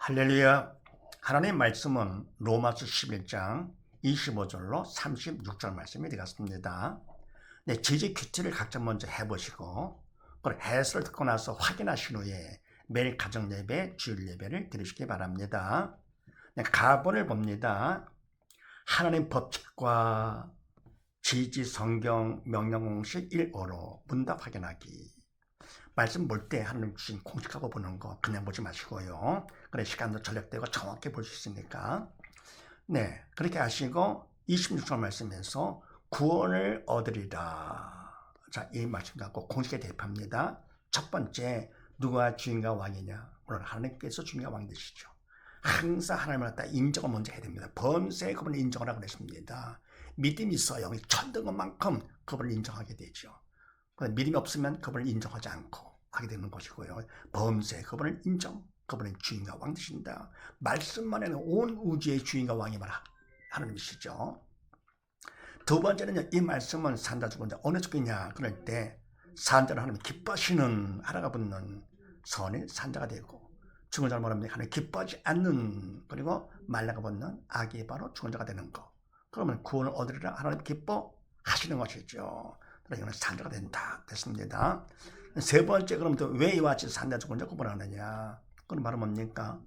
할렐루야. 하나님의 말씀은 로마서 11장 25절로 36절 말씀이 되겠습니다. 네, 제재 큐티를 각자 먼저 해보시고 그 해설을 듣고 나서 확인하신 후에 매일 가정 예배, 주일 예배를 드리시기 바랍니다. 네, 가본을 봅니다. 하나님 법칙과 지지 성경 명령 공식 1어로 문답 확인하기. 말씀 볼 때 하나님 주신 공식하고 보는 거 그냥 보지 마시고요. 그래 시간도 절약되고 정확히 볼 수 있으니까. 네, 그렇게 하시고 26절 말씀에서 구원을 얻으리라. 자, 이 말씀 갖고 공식에 대입합니다. 첫 번째, 누가 주인과 왕이냐? 물론 하나님께서 주인과 왕 되시죠. 항상 하나님을 갖다 인정을 먼저 해야 됩니다. 범사에 그분을 인정을 하고 그랬습니다. 믿음이 있어야 천등한 만큼 그분을 인정하게 되죠. 믿음이 없으면 그분을 인정하지 않고 하게 되는 것이고요. 범세 그분을 인정, 그분은 주인과 왕 되신다. 말씀만 해는 온 우주의 주인과 왕이 바로 하나님이시죠. 두 번째는요, 이 말씀은 산자 죽은 자 어느 쪽이냐 그럴 때 산자는 하나님 기뻐하시는 하나가 붙는 선의 산자가 되고, 죽은 자를 말하면 하나님 기뻐하지 않는, 그리고 말라가 붙는 악이 바로 죽은 자가 되는 거. 그러면 구원을 얻으리라 하나님 기뻐하시는 것이죠. 이거는 산자가 된다 됐습니다. 세 번째, 그럼 또 왜 이와 같이 산자 죽은 자 구분하느냐? 그건 바로 뭡니까?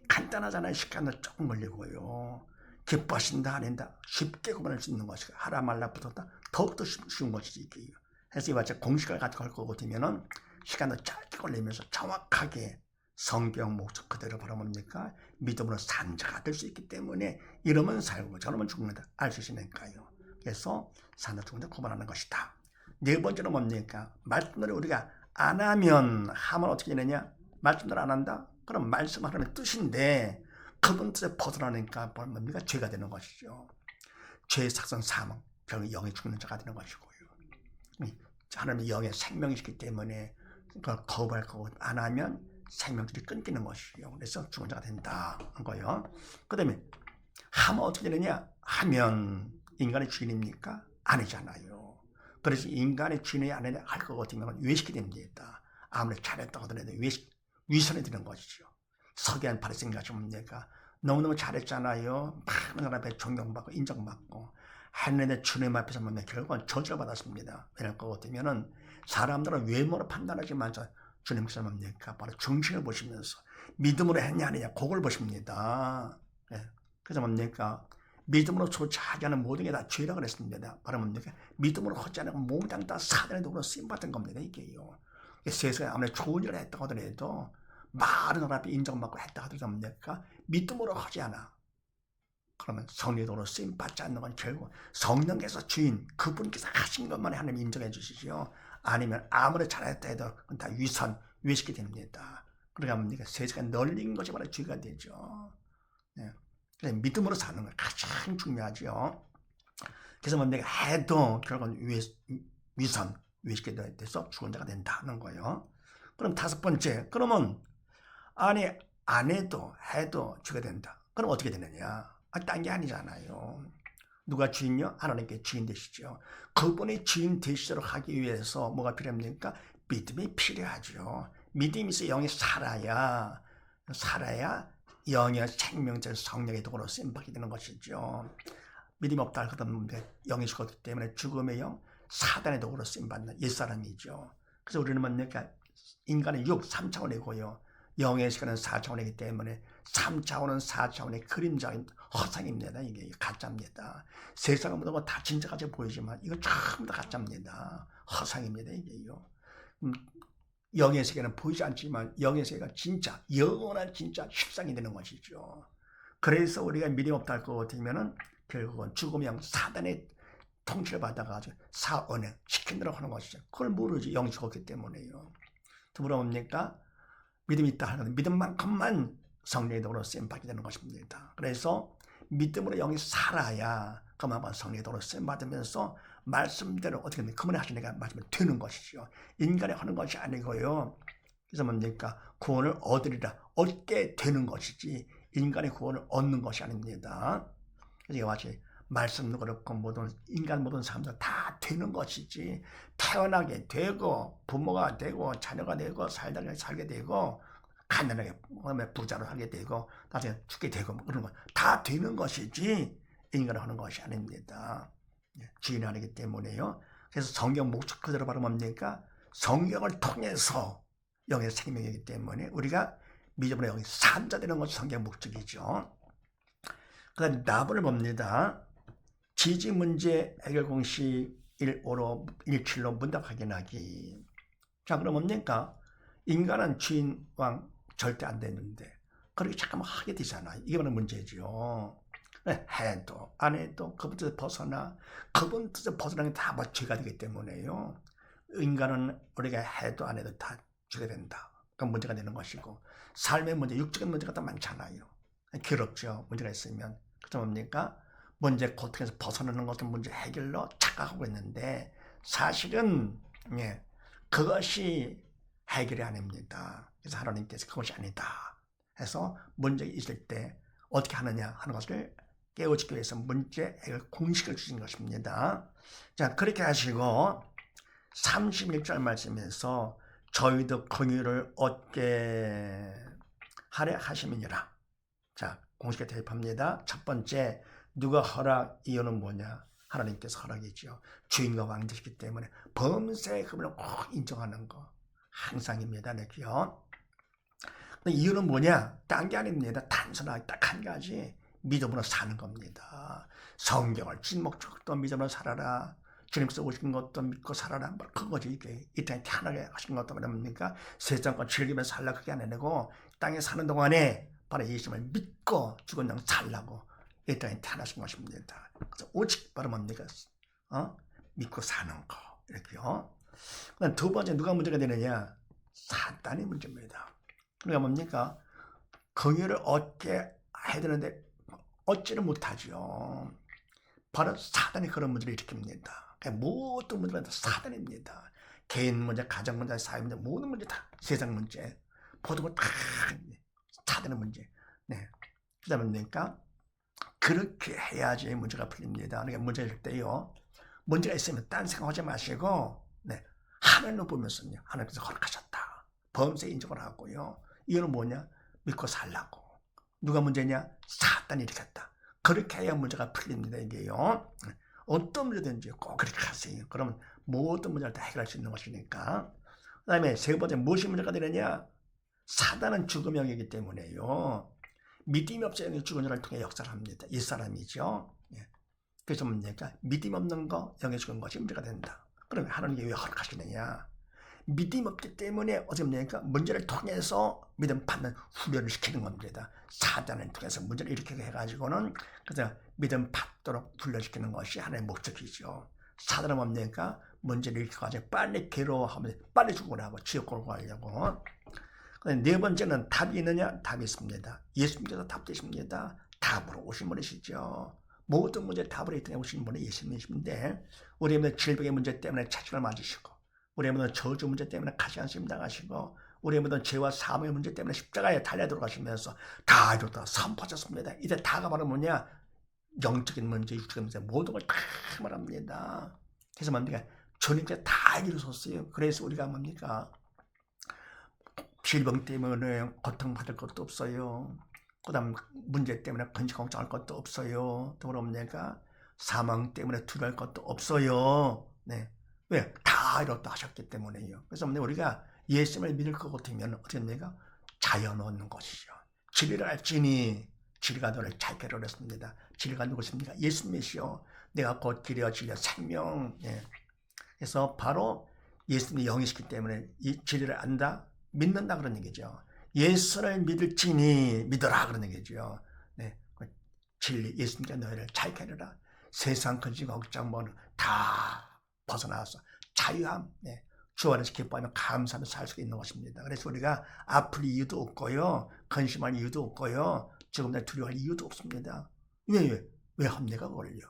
간단하잖아요. 시간도 조금 걸리고요. 기뻐하신다 아닌다 쉽게 구분할 수 있는 것이고, 하라 말라 붙었다 더욱더 쉬운 것이지 이게. 그래서 이와 같이 공식을 가지고 할 거고 되면은 시간도 짧게 걸리면서 정확하게 성경 목적 그대로 바로 뭡니까? 믿음으로 산자가 될 수 있기 때문에 이러면 살고 저러면 죽는다 알 수 있으니까요. 그래서 산자 죽은 자 구분하는 것이다. 네 번째는 뭡니까? 말씀대로 우리가 안 하면 어떻게 되느냐? 말씀대로 안 한다? 그럼 말씀하라는 뜻인데 그분 뜻에 벗어나니까 뭡니까? 죄가 되는 것이죠. 죄의 삭선 사망, 결국 영이 죽는 자가 되는 것이고요. 하나님의 영의 생명이시기 때문에 그걸 거부할 거고 안 하면 생명들이 끊기는 것이죠. 그래서 죽은 자가 된다는 거예요. 그 다음에 하면 어떻게 되느냐? 하면 인간의 주인입니까? 아니잖아요. 그래서 인간의 주인이 아니냐 할 것 같으면 외식이 됩니다. 아무리 잘했다고 하더라도 위선이 되는 것이죠. 서기한 바리새인같이 뭡니까? 너무너무 잘했잖아요. 많은 사람 앞에 존경받고 인정받고 했는데 주님 앞에서 뭡니까? 결국은 저주를 받았습니다. 이럴 것 같으면은 사람들은 외모로 판단하지만 주님께서 뭡니까? 바로 정신을 보시면서 믿음으로 했냐 아니냐 그걸 보십니다. 네. 그래서 뭡니까? 믿음으로 조차하지 않은 모든 게 다 죄라고 그랬습니다. 바로 뭡니까? 믿음으로 하지 않은 모든 다 사단의 도구로 쓰임받은 겁니다. 이게요. 세상에 아무리 좋은 일을 했다고 하더라도 많은 사람 앞에 인정받고 했다 하더라도 뭡니까? 믿음으로 하지 않아. 그러면 성령의 도구로 쓰임받지 않는 건 결국 성령께서 주인, 그분께서 하신 것만 하나님 인정해 주시죠. 아니면 아무리 잘했다 해도 그건 다 외식이 됩니다. 그러니까 뭡니까? 세상에 널린 것이 바로 죄가 되죠. 네. 믿음으로 사는 거 가장 중요하죠. 그래서 뭡니까? 해도 결국은 외식이 돼서 죽은 자가 된다는 거예요. 그럼 다섯 번째, 그러면 아니 안 해도 죄가 된다. 그럼 어떻게 되느냐? 딴 게 아니잖아요. 누가 주인이요? 하나님께 주인 되시죠. 그분의 주인 되시도록 하기 위해서 뭐가 필요합니까? 믿음이 필요하죠. 믿음이 있어 영이 살아야 영의 생명체 성령의 도구로 쓰임받게 되는 것이죠. 믿음이 없다 하거든 영이 죽었기 때문에 죽음의 영, 사단의 도구로 쓰임받는 옛사람이죠. 그래서 우리는 뭡니까? 인간의 3차원이고요. 영의 시간은 4차원이기 때문에 3차원은 4차원의 그림자인 허상입니다. 이게 가짜입니다. 세상은 모든 거 다 진짜같이 보이지만 이거 전부 다 가짜입니다. 허상입니다. 이게요. 영의 세계는 보이지 않지만 영의 세계가 진짜 영원한 진짜 실상이 되는 것이죠. 그래서 우리가 믿음 없다 할 것 같으면은 결국은 죽음의 영 사단의 통치를 받아가지고 사언에 시킨 대로 하는 것이죠. 그걸 모르지 영이 죽었기 때문에요. 더불어 뭡니까? 믿음이 있다 하는 믿음만큼만 성령의 도로 쓰임받게 되는 것입니다. 그래서 믿음으로 영이 살아야 그만한 성령의 도로 쓰임받으면서 말씀대로 어떻게 그분이 하시니까 말씀이 되는 것이죠. 인간이 하는 것이 아니고요. 그래서 뭡니까? 구원을 얻으리라 얻게 되는 것이지 인간의 구원을 얻는 것이 아닙니다. 그래서 이와 같이 말씀도 그렇고 인간 모든 사람들 다 되는 것이지 태어나게 되고 부모가 되고 자녀가 되고 살게 되고 가난하게 부자로 살게 되고 나중에 죽게 되고 뭐 그런 거 다 되는 것이지 인간을 하는 것이 아닙니다. 주인이 아니기 때문에요. 그래서 성경 목적 그대로 바로 뭡니까? 성경을 통해서 영의 생명이기 때문에 우리가 믿음으로 영이 산자 되는 것이 성경 목적이죠. 그 다음에 답을 봅니다. 지지 문제 해결 공식 1.5로 1.7로 문답 확인하기. 자, 그럼 뭡니까? 인간은 주인 왕 절대 안 되는데 그렇게 잠깐만 하게 되잖아요. 이게 바로 문제죠. 해도 안 해도 그분 뜻에 벗어나 그분 뜻에 벗어나는 게 다 뭐 죄가 되기 때문에요. 인간은 우리가 해도 안 해도 다 죄가 된다. 그건 문제가 되는 것이고 삶의 문제, 육적인 문제가 더 많잖아요. 괴롭죠. 문제가 있으면. 그래서 뭡니까? 문제 고통에서 벗어나는 것은 문제 해결로 착각하고 있는데 사실은 그것이 해결이 아닙니다. 그래서 하나님께서 그것이 아니다 해서 문제가 있을 때 어떻게 하느냐 하는 것을 깨우치기 위해서 문제 해결 공식을 주신 것입니다. 자, 그렇게 하시고 31절 말씀에서 저희도 긍휼을 얻게 하려 하심이니라. 자, 공식에 대입합니다. 첫 번째, 누가 허락 이유는 뭐냐? 하나님께서 허락이죠. 주인과 왕이시기 때문에 범죄의 금을 꼭 인정하는 거 항상입니다. 그렇죠? 이유는 뭐냐? 딴 게 아닙니다. 단순하게 딱 한 가지, 믿음으로 사는 겁니다. 성경을 진목적도 믿음으로 살아라. 주님께서 오신 것도 믿고 살아라. 그거지. 이게 이 땅에 태어나게 하신 것도 뭡니까? 세상과 즐기면서 살라 그게 아니고 땅에 사는 동안에 바로 예수님을 믿고 죽은 양 살라고 이 땅에 태어나신 것입니다. 그래서 오직 바로 뭡니까? 믿고 사는 거. 이렇게요. 두 번째 누가 문제가 되느냐? 사단이 문제입니다. 그러니까 뭡니까? 긍휼을 얻게 해야 되는데 얻지를 못하죠. 바로 사단이 그런 문제를 일으킵니다. 모든 문제가 다 사단입니다. 개인 문제, 가정 문제, 사회 문제, 모든 문제 다 세상 문제, 모든 거 다 사단의 문제. 네. 그다음에 뭡니까? 그렇게 해야지 문제가 풀립니다. 그러니까 문제가 있을 때요. 문제가 있으면 딴 생각하지 마시고, 하나님을 보면서요. 하나님께서 허락하셨다. 범죄 인정을 하고요. 이유는 뭐냐? 믿고 살라고. 누가 문제냐? 사단이 일으켰다. 그렇게 해야 문제가 풀립니다. 이게요. 어떤 문제든지 꼭 그렇게 하세요. 그러면 모든 문제를 다 해결할 수 있는 것이니까. 그 다음에 세 번째 무엇이 문제가 되느냐? 사단은 죽음의 영이기 때문에요. 믿음이 없어 영이 죽은 자를 통해 역사를 합니다. 이 사람이죠. 그래서 뭡니까? 믿음 없는 거, 영의 죽은 것이 문제가 된다. 그러면 하나님이 왜 허락하시느냐? 믿음 없기 때문에 어떻게 합니까? 문제를 통해서 믿음 받는 훈련을 시키는 겁니다. 사단을 통해서 문제를 일으키게 해가지고는 그래서 믿음 받도록 훈련시키는 것이 하나의 목적이죠. 사단은 뭡니까? 문제를 일으켜가지고 빨리 괴로워하면 빨리 죽으라고 지옥 골고 가려고. 네 번째는 답이 있느냐? 답이 있습니다. 예수님께서 답 되십니다. 답으로 오신 분이시죠. 모든 문제 답으로 이 땅에 오신 분이 예수님이신데 우리의 질병의 문제 때문에 채찍을 맞으시고 우리의 모든 저주 문제 때문에 가시한심 당하시고 우리의 모든 죄와 사망의 문제 때문에 십자가에 달려 들어가시면서 다 이루었다 선포하셨습니다. 이제 다가 바로 뭐냐? 영적인 문제, 육적인 문제 모든 걸 다 말합니다. 그래서 뭡니까? 주님께서 다 이루셨어요. 그래서 우리가 뭡니까? 질병 때문에 고통받을 것도 없어요. 그 다음 문제 때문에 근심 걱정할 것도 없어요. 또 뭡니까? 사망 때문에 두려울 것도 없어요. 네. 왜? 다 이뤘다 하셨기 때문에요. 그래서 우리가 예수님을 믿을 것 같으면 어떻게 됩니까? 자연 얻는 것이죠. 진리를 알지니 진리가 너를 잘 깨달았습니다. 진리가 누구십니까? 예수님이시요. 내가 곧 길이요 진리요 생명. 그래서 바로 예수님이 영이시기 때문에 이 진리를 안다, 믿는다 그런 얘기죠. 예수를 믿을지니 믿어라 그런 얘기죠. 진리, 예수님께 너희를 잘 깨달으라. 세상 근심 걱정 뭐는 다 벗어나서 자유함, 주 안에서 기뻐하며 감사하며 살 수 있는 것입니다. 그래서 우리가 아플 이유도 없고요, 근심할 이유도 없고요, 지금 두려워할 이유도 없습니다. 왜 합내가 걸려?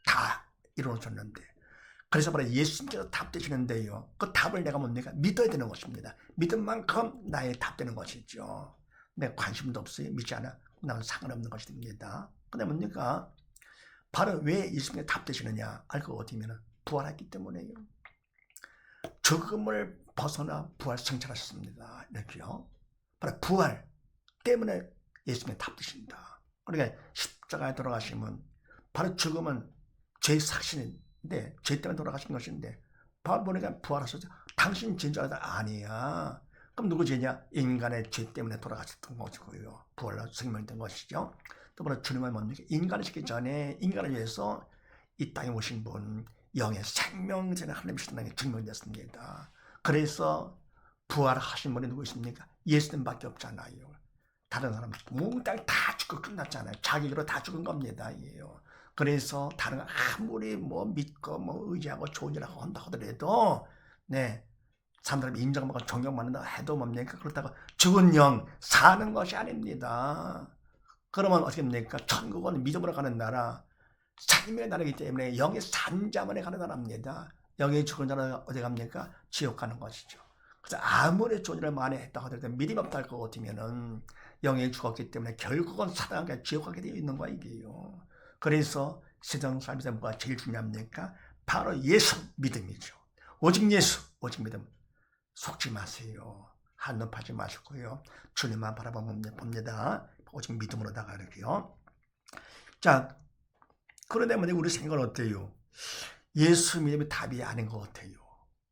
다 이루어졌는데. 그래서 바로 예수님께서 답 되시는데요. 그 답을 내가 뭡니까? 믿어야 되는 것입니다. 믿은 만큼 나의 답 되는 것이죠. 내 관심도 없어요. 믿지 않아. 나는 상관없는 것이 됩니다. 근데 뭡니까? 바로 왜 예수님께 답 되시느냐? 알고 어디면 부활했기 때문에요. 죽음을 벗어나 부활 성찰하셨습니다. 이렇게요. 바로 부활 때문에 예수님이 답되신다. 그러니까 십자가에 돌아가시면 바로 죽음은 죄 삭신인데 죄 때문에 돌아가신 것인데 바로 보니까 부활하셔서 당신 죄인 줄 알았다. 아니야. 그럼 누구 죄냐? 인간의 죄 때문에 돌아가셨던 것이고요. 부활로 생명된 것이죠. 또 바로 주님은 뭡니까? 인간이시기 전에 인간을 위해서 이 땅에 오신 분, 영의 생명전에 하나님이시다는 게 증명됐습니다. 그래서 부활하신 분이 누구 있습니까? 예수님밖에 없잖아요. 다른 사람 몽땅 다 죽고 끝났잖아요. 자기 길로 다 죽은 겁니다. 그래서 다른 아무리 뭐 믿고 뭐 의지하고 좋은 일하고 한다 하더라도 사람들이 인정받고 존경받는다 해도 뭡니까? 그렇다고 죽은 영 사는 것이 아닙니다. 그러면 어떻게 됩니까? 천국은 믿음으로 가는 나라, 생명의 나라이기 때문에 영의 산 자만에 가는 나라입니다. 영의 죽은 자는 어디 갑니까? 지옥 가는 것이죠. 그래서 아무리 좋은 일을 많이 했다고 하더라도 믿음 없다 할 것 같으면은 영이 죽었기 때문에 결국은 사단과 지옥 가게 되어 있는 거야 이게요. 그래서 세상 삶에서 뭐가 제일 중요합니까? 바로 예수 믿음이죠. 오직 예수, 오직 믿음. 속지 마세요. 한눈 파지 마시고요. 주님만 바라봅니다. 오직 믿음으로다가 이렇게요. 자, 그러다 보니 우리 생각은 어때요? 예수 믿음이 답이 아닌 것 같아요.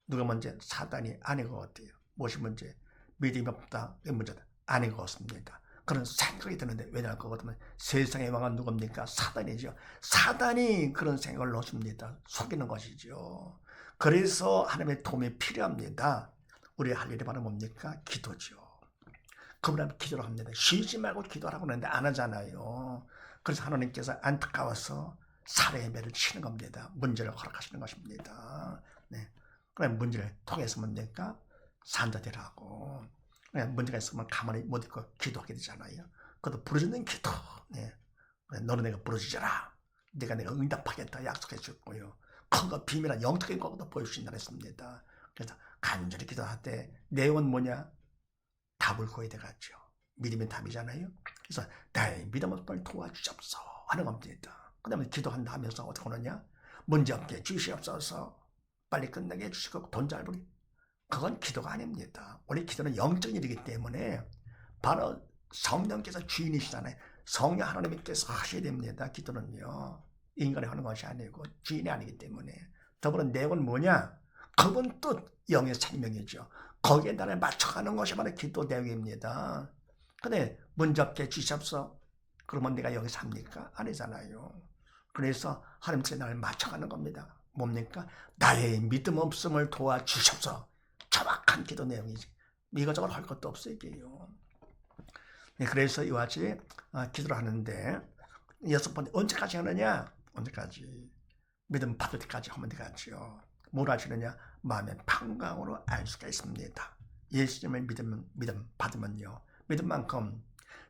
누가 문제? 사단이 아닌 것 같아요. 무엇이 문제? 믿음이 없다. 이 문제다. 아닌 것 같습니다. 그런 생각이 드는데 왜냐할 것 같으면 세상의 왕은 누굽니까? 사단이죠. 사단이 그런 생각을 넣습니다. 속이는 것이죠. 그래서 하나님의 도움이 필요합니다. 우리 할 일이 바로 뭡니까? 기도죠. 그분은 기도를 합니다. 쉬지 말고 기도하라고 하는데 안 하잖아요. 그래서 하나님께서 안타까워서 살해의 매를 치는 겁니다. 문제를 허락하시는 것입니다. 그럼 문제를 통해서 뭡니까? 산자되라고. 문제가 있으면 가만히 못 있고 기도하게 되잖아요. 그것도 부르짖는 기도. 너는 내가 부르짖어라. 내가 응답하겠다 약속해 줬고요. 큰 거 비밀한 영적인 것도 보여주신다 했습니다. 그래서 간절히 기도할 때 내용은 뭐냐? 답을 구해야 되겠죠. 믿음이 답이잖아요. 그래서 나의 믿음을 도와주옵소서 하는 겁니다. 그 다음에 기도한다 하면서 어떻게 하느냐? 문제없게 주시옵소서. 빨리 끝나게 해주시고 돈 잘 벌이. 그건 기도가 아닙니다. 우리 기도는 영적인 일이기 때문에 바로 성령께서 주인이시잖아요. 성령 하나님께서 하셔야 됩니다. 기도는요. 인간이 하는 것이 아니고 주인이 아니기 때문에. 더불어 내용은 뭐냐? 그분 또 영의 생명이죠. 거기에 나를 맞춰가는 것이 바로 기도 내용입니다. 근데 문제없게 주시옵소서. 그러면 내가 여기 삽니까? 아니잖아요. 그래서 하나님께 나를 맞춰가는 겁니다. 뭡니까? 나의 믿음 없음을 도와주시옵소서. 정확한 기도 내용이지. 이것저것 할 것도 없어 이게요. 그래서 이와 같이 기도를 하는데 6번째 언제까지 하느냐? 언제까지? 믿음 받을 때까지 하면 되겠죠. 뭘 하시느냐? 마음의 평강으로 알 수가 있습니다. 예수님을 믿음 받으면요. 믿음만큼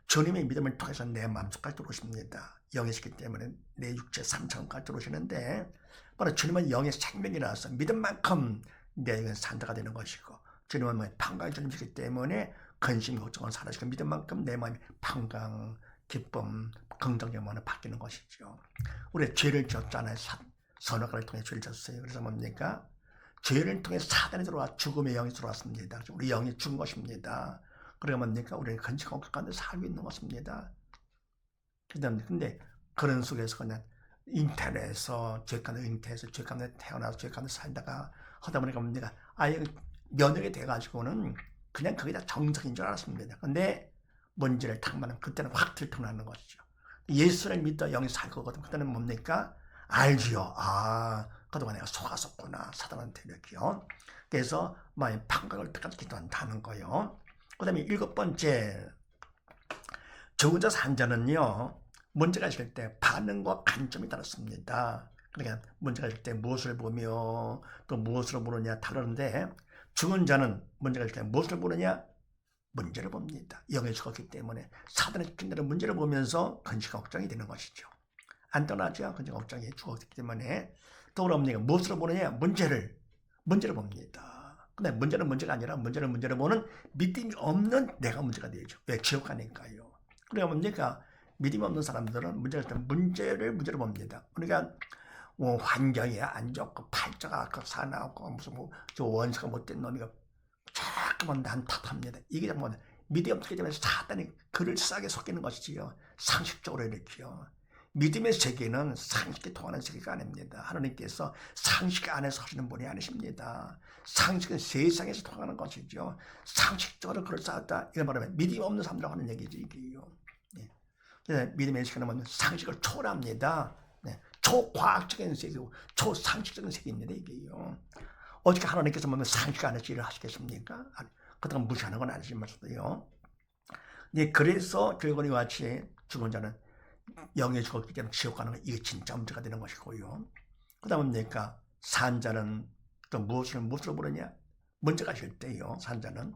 주님의 믿음을 통해서 내 마음속까지 들어오십니다. 영이시기 때문에 내 육체 삼천까지 들어오시는데 바로 주님은 영의 생명이라서 믿음만큼 내 영은 산다가 되는 것이고 주님은 평강의 주님이시기 때문에 근심 걱정을 사라지고 믿음만큼 내 마음이 평강, 기쁨, 긍정적 마음으로 바뀌는 것이죠. 우리 죄를 지었잖아요. 선악과를 통해 죄를 졌어요. 그래서 뭡니까? 죄를 통해 사단이 들어와 죽음의 영이 들어왔습니다. 우리 영이 죽은 것입니다. 그러면 뭡니까? 우리는 근심 걱정 가운데 살고 있는 것입니다. 근데 그런 속에서 그냥 잉태해서 죄 가운데 잉태해서 죄 가운데 태어나서 죄 가운데 살다가 하다 보니까 뭡니까? 아예 면역이 돼가지고는 그냥 그게 다 정상인 줄 알았습니다. 근데 문제를 탁만하면 그때는 확 들통나는 것이죠. 예수를 믿다 영이 살 거거든. 그때는 뭡니까? 알지요. 그동안 내가 속았었구나. 사단한테 이렇게요. 그래서 마음의 평강을 때까지 기도한다는 거예요. 그 다음에 7번째. 죽은 자 산자는요. 문제가 있을 때 반응과 관점이 다릅니다. 그러니까 문제가 있을 때 무엇을 보며 또 무엇으로 보느냐 다르는데 죽은 자는 문제가 있을 때 무엇을 보느냐? 문제를 봅니다. 영이 죽었기 때문에 사단의 시킨다는 문제를 보면서 근심 걱정이 되는 것이죠. 안 떠나죠. 근심 걱정이 죽었기 때문에 또 그럽니까? 무엇으로 보느냐? 문제를 봅니다. 근데 문제는 문제가 아니라 문제를 보는 믿음이 없는 내가 문제가 되죠. 왜? 지옥 가니까요. 그러니까 뭡니까? 믿음이 없는 사람들은 문제를 봅니다. 그러니까 환경이 안 좋고 팔자가 사나우고 무슨 저 원수가 못된 놈이가 자꾸만 난 탓합니다. 이게 정말 믿음이 없기 때문에 사단이 그를 싸게 속이는 것이지요. 상식적으로 이렇게요. 믿음의 세계는 상식에 통하는 세계가 아닙니다. 하나님께서 상식 안에서 하시는 분이 아니십니다. 상식은 세상에서 통하는 것이죠. 상식적으로 그걸 쌓았다. 이걸 말하면 믿음이 없는 사람들하고 하는 얘기죠. 이게요. 네. 믿음의 세계는 뭐냐면 상식을 초월합니다. 네. 초과학적인 세계고 초상식적인 세계입니다. 이게요. 어떻게 하나님께서 보면 상식 안에서 일을 하시겠습니까? 그동안 무시하는 건 아니지만서도요. 네, 그래서 결국은 이와 같이 죽은 자는 영에 죽었기 때문에 지옥 가는 거 이게 진짜 문제가 되는 것이고요. 그 다음은 그러니까 산자는 또 무엇으로 부르냐? 문제가 있을 때요. 산자는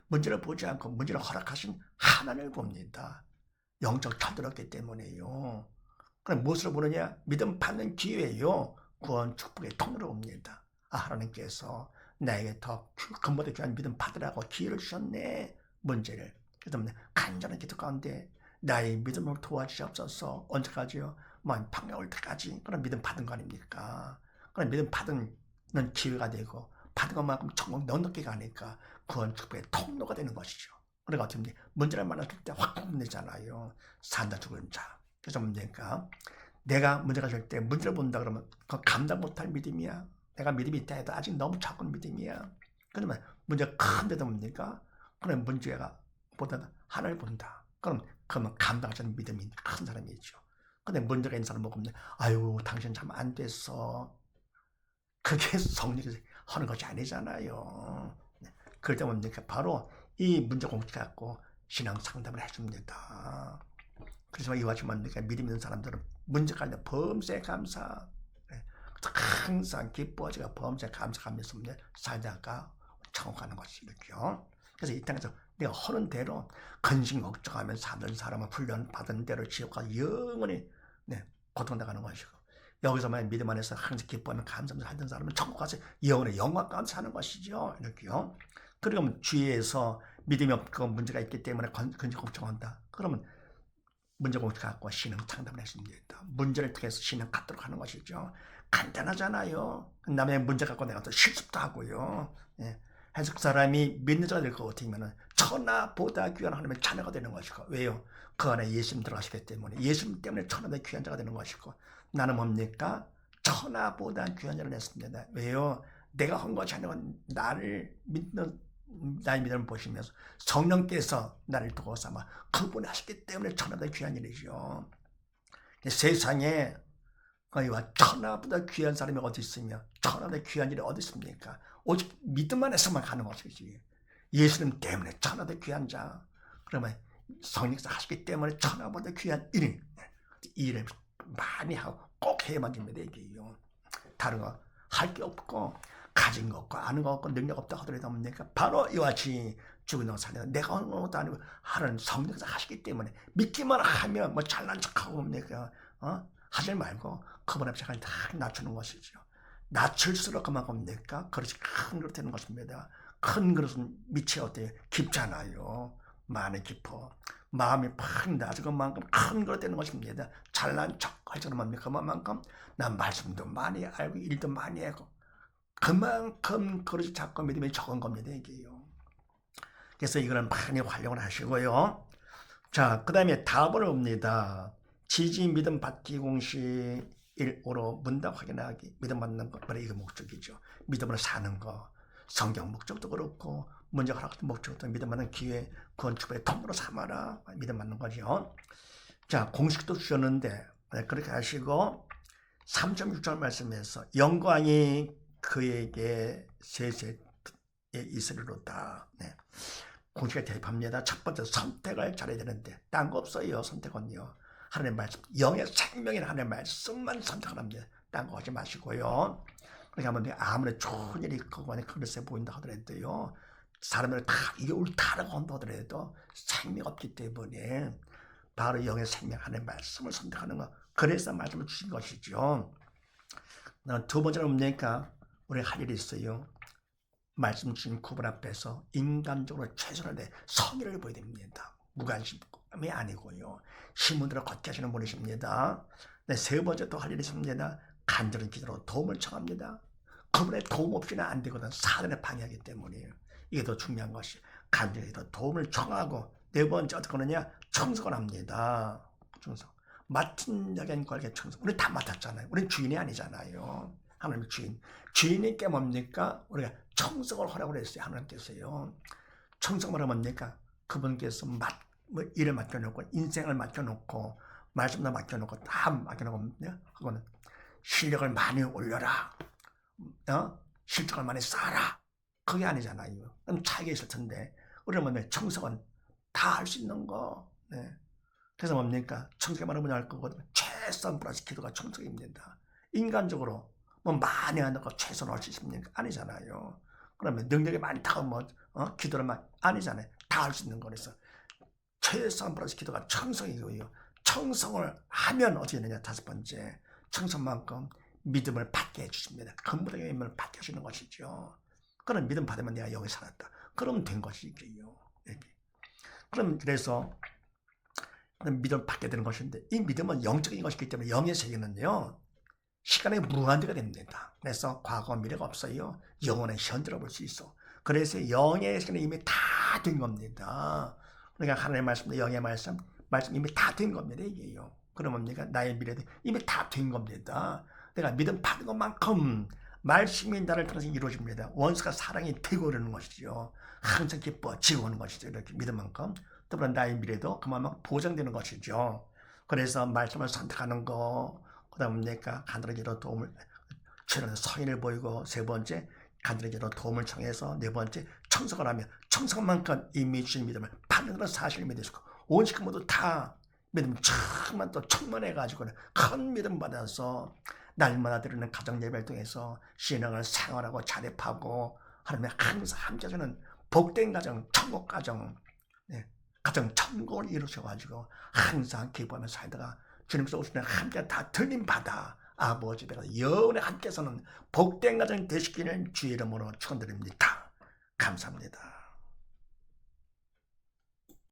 문제를 보지 않고 문제를 허락하신 하나님을 봅니다. 영적 철들었기 때문에요. 그럼 무엇으로 부르냐? 믿음 받는 기회요. 구원 축복의 통로로 봅니다. 하나님께서 나에게 더 근본에 귀한 믿음 받으라고 기회를 주셨네. 문제를. 그래서 간절한 기도 가운데 나의 믿음을 도와주시옵소서. 언제까지요? 방향 올 때까지. 그런 믿음 받은 거 아닙니까? 그런 믿음 받은 기회가 되고 받은 것만큼 천국 넉넉히 가니까 구원 축복의 통로가 되는 것이죠. 그러니까 어떻게 문제를 만났을 때 확 끝내잖아요. 산다 죽은 자. 그래서 문제니까 내가 문제가 있을 때 문제를 본다 그러면 그건 감당 못할 믿음이야. 내가 믿음이 있다 해도 아직 너무 작은 믿음이야. 그러면 문제가 큰데도 뭡니까? 그런 문제가 보다 하나를 본다. 그러면 감당하는 믿음이 큰 사람이죠. 근데 문제가 있는 사람 보면 아유 당신 참 안 됐어. 그게 성령께서 하는 것이 아니잖아요. 그럴 때 뭡니까? 바로 이 문제 공식 갖고 신앙 상담을 해줍니다. 그래서 이와 같이 뭡니까? 믿음 있는 사람들은 문제가 있는 범세 감사. 항상 기뻐하지가 범세 감사하면서 살다가 천국하는 것이 이렇게요. 그래서 이 땅에서 내가 하는 대로 근심 걱정하면서 사는 사람은 훈련 받은 대로 지옥과 영원히 고통당하는 것이고 여기서만 믿음 안에서 항상 기뻐하면 감사하면서 살던 사람은 천국 가서 영원히 영광 가운데 사는 것이죠. 이렇게요. 그러면 주위에서 믿음이 없고 문제가 있기 때문에 근심 걱정한다. 그러면 문제 공식 갖고 신앙 상담을 했습니다. 문제를 통해서 신앙 갖도록 하는 것이죠. 간단하잖아요. 남의 문제 갖고 내가 또 실습도 하고요. 해석 사람이 믿는 자가 될 것 같으면 천하보다 귀한 하나님의 자녀가 되는 것이고 왜요? 그 안에 예수님 들어가시기 때문에 예수님 때문에 천하보다 귀한 자가 되는 것이고 나는 뭡니까? 천하보다 귀한 자를 냈습니다. 왜요? 내가 한 것이 아니고 나를 믿는 나의 믿음을 보시면서 성령께서 나를 두고 삼아 그분이 하셨기 때문에 천하보다 귀한 일이죠. 세상에 거의와 천하보다 귀한 사람이 어디 있으며 천하보다 귀한 일이 어디 있습니까? 오직 믿음 안에서만 가는 것이지. 예수님 때문에 천하보다 귀한 자. 그러면 성령께서 하시기 때문에 천하보다 귀한 일을 많이 하고 꼭 해야만 됩니다. 이게요. 다른 거 할 게 없고 가진 거 없고 아는 거 없고 능력 없다 하더라도 뭡니까? 바로 이와 같이 죽은 놈 살려 내가 하는 것도 아니고 하는 성령께서 하시기 때문에 믿기만 하면 뭐 잘난 척하고 뭡니까? 하지 말고 그분 앞에 다 낮추는 것이죠. 낮출수록 그만큼 뭡니까? 그릇이 큰 그릇 되는 것입니다. 큰 그릇은 밑이 어때요? 깊잖아요. 많이 깊어. 마음이 팍 낮은 것만큼 큰 그릇 되는 것입니다. 잘난 척 할 줄은 뭡니까? 그만큼 난 말씀도 많이 알고 일도 많이 하고 그만큼 그릇이 작고 믿음이 적은 겁니다. 이게요. 그래서 이거는 많이 활용을 하시고요. 자, 그 다음에 답을 봅니다. 지지 믿음 받기 공식 1호로 문답 확인하기. 믿음 받는 것, 바로 이게 목적이죠. 믿음으로 사는 거. 성경 목적도 그렇고 문제 허락된 목적도 믿음 받는 기회, 구원 축복의 통로로 삼아라. 믿음 받는 거죠. 자, 공식도 주셨는데 그렇게 하시고 3.6절 말씀에서 영광이 그에게 세세에 있으리로다. 공식에 대입합니다. 첫 번째 선택을 잘해야 되는데 딴 거 없어요. 선택은요. 하나님의 말씀, 영의 생명인 하나님의 말씀만 선택을 합니다. 딴 거 하지 마시고요. 그렇게 하면 아무리 좋은 일이 있고 그릇에 보인다 하더라도요. 사람들은 다 이게 옳다라고 한다 하더라도 생명 없기 때문에 바로 영의 생명 하나님의 말씀을 선택하는 거. 그래서 말씀을 주신 것이죠. 두 번째는 뭡니까? 우리 할 일이 있어요. 말씀 주신 구분 앞에서 인간적으로 최선을 다해 성의를 보여야 됩니다. 무관심이 아니고요. 신문대로 걷게 하시는 분이십니다. 세 번째 또 할 일이 있습니다. 간절한 기도로 도움을 청합니다. 그분의 도움 없이는 안 되거든. 사단에 방해하기 때문이에요. 이게 더 중요한 것이 간절히도 도움을 청하고 네 번째 어떻게 하느냐? 청석을 합니다. 청석. 맡은 여긴 걸게 청석. 우리 다 맡았잖아요. 우리는 주인이 아니잖아요. 하나님 주인님께 뭡니까? 우리가 청석을 허락을 했어요. 하나님께서요. 청석을 하면 뭡니까? 그분께서 일을 맡겨놓고 인생을 맡겨놓고 말씀도 맡겨놓고 다 맡겨놓고 그거는 실력을 많이 올려라. 실적을 많이 쌓아라. 그게 아니잖아요. 그럼 차이가 있을 텐데 우리는 청석은 다 할 수 있는 거. 네. 그래서 뭡니까? 청석이 말하면 뭐냐 할 거거든요. 최선 플러스 기도가 청석입니다. 인간적으로 많이 한다고 최선을 할 수 있습니까? 아니잖아요. 그러면 능력이 많다고 기도를 아니잖아요. 다 할 수 있는 거라서 최선 플러스 기도가 청석이고요. 청성을 하면 어떻게 되느냐? 다섯 번째, 청성만큼 믿음을 받게 해주십니다. 근본적인 믿음을 받게 해주는 것이죠. 그런 믿음 받으면 내가 여기 살았다. 그러면 된 것이죠. 그럼 그래서 믿음을 받게 되는 것인데 이 믿음은 영적인 것이기 때문에 영의 세계는요. 시간에 무한대가 됩니다. 그래서 과거 미래가 없어요. 영원의 현재를 볼 수 있어. 그래서 영의 세계는 이미 다 된 겁니다. 그러니까 하나님의 말씀도 영의 말씀 이미 다 된 겁니다. 이게요. 그러면 내가 나의 미래도 이미 다 된 겁니다. 내가 믿음 받은 것만큼 말씀이 나를 통해서 이루어집니다. 원수가 사랑이 되고 그러는 것이죠. 항상 기뻐지고 오는 것이죠. 이렇게 믿음만큼. 또한 나의 미래도 그만큼 보장되는 것이죠. 그래서 말씀을 선택하는 거, 그 다음 내가 간절하게도 도움을, 최근 서인을 보이고, 세 번째, 간절하게도 도움을 청해서, 네 번째, 청석을 하면 청석만큼 이미 주신 믿음을 받는 그런 사실을 믿으시고, 온 식구 모두 다 믿음 정말 또 충만해가지고 큰 믿음 받아서 날마다 드리는 가정 예배를 통해서 신앙을 생활하고 자립하고 하나님의 항상 함께해주는 복된 가정, 천국 가정, 가정 천국을 이루셔가지고 항상 기뻐하며 살다가 주님께서 오시는 함께 다 들림 받아 아버지 배가 영원히 함께서는 복된 가정 되시기를 주의 이름으로 축원드립니다. 감사합니다.